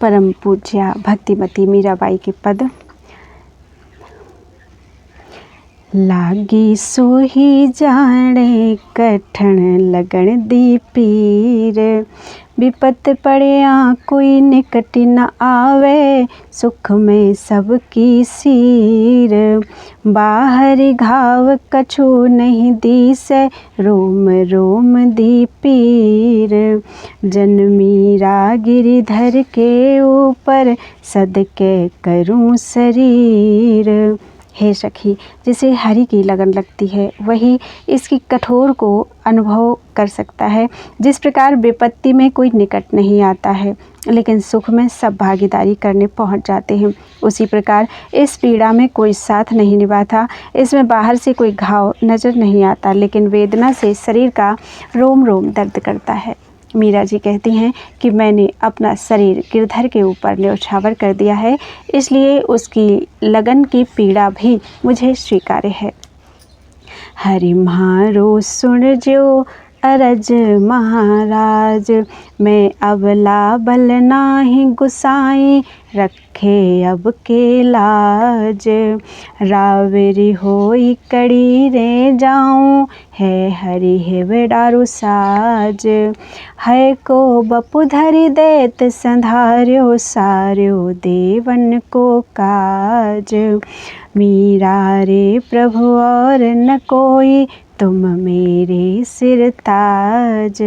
परम पूज्या भक्तिमती मीराबाई के पद। लागी सोही जाने कठण लगन दी पीर, विपत पड़िया कोई निकट न आवे, सुख में सबकी सीर। बाहर घाव कछु नहीं दिसे, रोम रोम दी पीर। जन्मीरा गिरिधर के ऊपर, सदके करूं शरीर। हे सखी, जिसे हरि की लगन लगती है वही इसकी कठोर को अनुभव कर सकता है। जिस प्रकार विपत्ति में कोई निकट नहीं आता है लेकिन सुख में सब भागीदारी करने पहुंच जाते हैं, उसी प्रकार इस पीड़ा में कोई साथ नहीं निभाता। इसमें बाहर से कोई घाव नज़र नहीं आता लेकिन वेदना से शरीर का रोम रोम दर्द करता है। मीरा जी कहती हैं कि मैंने अपना शरीर गिरधर के ऊपर न्यौछावर कर दिया है, इसलिए उसकी लगन की पीड़ा भी मुझे स्वीकार्य है। हरि म्हारो सुन जो अरज महाराज, मैं अबला बल नाही गुसाई, रखे अब के लाज। रावरी होई कड़ी रे जाऊं, है हरि है बेडारू साज। है को बपु धरि देत संधार्यो, सार्यो देवन को काज। मीरा रे प्रभु और न कोई, तुम मेरे सिर ताज।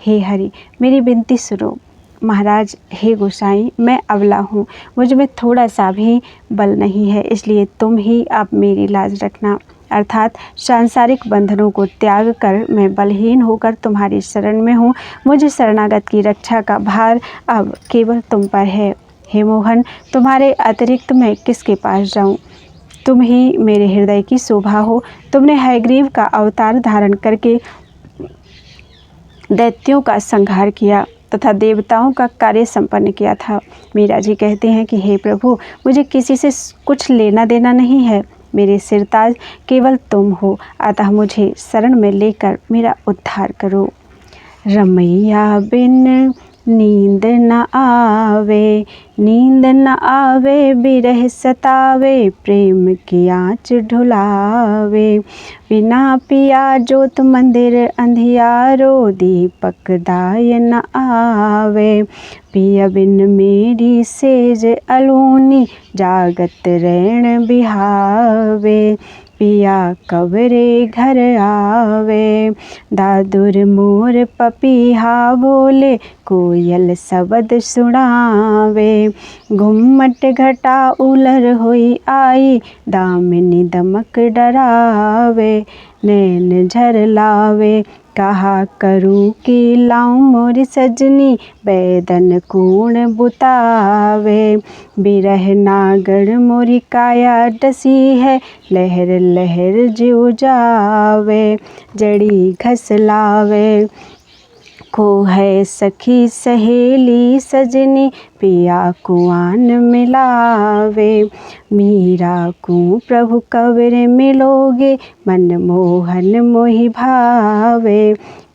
हे हरि, मेरी विनती सुनो। महाराज, हे गोसाई, मैं अबला हूँ, मुझ में थोड़ा सा भी बल नहीं है, इसलिए तुम ही अब मेरी लाज रखना। अर्थात सांसारिक बंधनों को त्याग कर मैं बलहीन होकर तुम्हारी शरण में हूँ। मुझे शरणागत की रक्षा का भार अब केवल तुम पर है। हे मोहन, तुम्हारे अतिरिक्त मैं किसके पास जाऊँ? तुम ही मेरे हृदय की शोभा हो। तुमने हयग्रीव का अवतार धारण करके दैत्यों का संहार किया तथा देवताओं का कार्य संपन्न किया था। मीरा जी कहते हैं कि हे प्रभु, मुझे किसी से कुछ लेना देना नहीं है, मेरे सिरताज केवल तुम हो, अतः मुझे शरण में लेकर मेरा उद्धार करो। रमैया बिन नींद न आवे, नींद न आवे, बिरह सतावे, प्रेम की आँच ढुलावे। बिना पिया जोत मंदिर अंधियारो, दीपक दाय न आवे। पिया बिन मेरी सेज अलूनी, जागत रैन बिहावे। पिया कबरे घर आवे, दादुर मोर पपीहा बोले, कोयल शब्द सुनावे। घुम्मट घटा उलर हुई आई, दामिनी दमक डरावे। नैन झर लावे, कहा करूँ कि लाऊं मोरी सजनी, बैदन कूण बुतावे। बिरह नागड़ मोरी काया डसी है, लहर लहर जीव जावे। जड़ी घस लावे, को है सखी सहेली सजनी, पिया कुआन मिलावे। मीरा को प्रभु कब्र मिलोगे, मन मोहन मोहि भावे।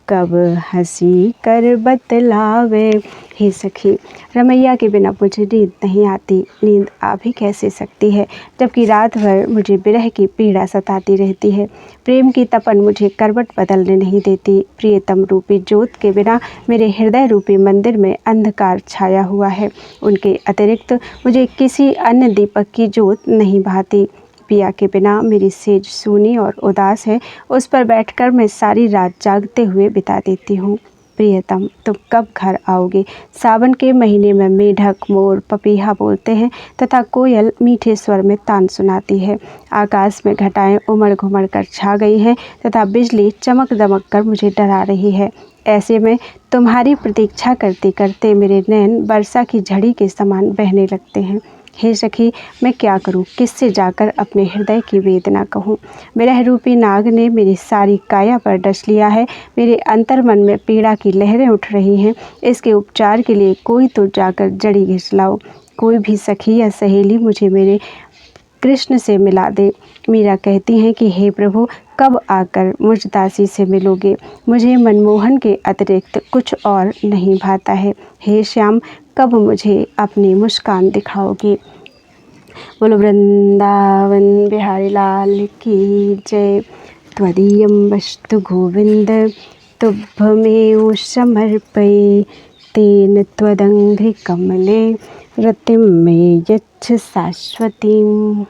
कब हंसी कर बतलावे। हे सखी, रमैया के बिना मुझे नींद नहीं आती। नींद आ भी कैसे सकती है जबकि रात भर मुझे विरह की पीड़ा सताती रहती है। प्रेम की तपन मुझे करवट बदलने नहीं देती। प्रियतम रूपी ज्योत के बिना मेरे हृदय रूपी मंदिर में अंधकार छाया हुआ है। उनके अतिरिक्त मुझे किसी अन्य दीपक की ज्योत नहीं भाती। पिया के बिना मेरी सेज सूनी और उदास है, उस पर बैठकर मैं सारी रात जागते हुए बिता देती हूँ। प्रियतम, तुम कब घर आओगे? सावन के महीने में मेढक मोर पपीहा बोलते हैं तथा कोयल मीठे स्वर में तान सुनाती है। आकाश में घटाएं उमड़ घुमड़ कर छा गई हैं तथा बिजली चमक दमक कर मुझे डरा रही है। ऐसे में तुम्हारी प्रतीक्षा करते करते मेरे नैन वर्षा की झड़ी के समान बहने लगते हैं। हे सखी, मैं क्या करूं? किससे जाकर अपने हृदय की वेदना कहूं? विरह रूपी नाग ने मेरी सारी काया पर डस लिया है। मेरे अंतर्मन में पीड़ा की लहरें उठ रही हैं। इसके उपचार के लिए कोई तो जाकर जड़ी घिस लाओ। कोई भी सखी या सहेली मुझे मेरे कृष्ण से मिला दे। मीरा कहती हैं कि हे प्रभु, कब आकर मुझ दासी से मिलोगे? मुझे मनमोहन के अतिरिक्त कुछ और नहीं भाता है। हे श्याम, कब मुझे अपनी मुस्कान दिखाओगे। बोलो वृंदावन बिहारी लाल की जय। त्वदीयं वस्तु गोविंद तुभ्यमेव समर्पये। तेन त्वदङ्घ्रिकमले रतिं मे यच्छ शाश्वतीम्।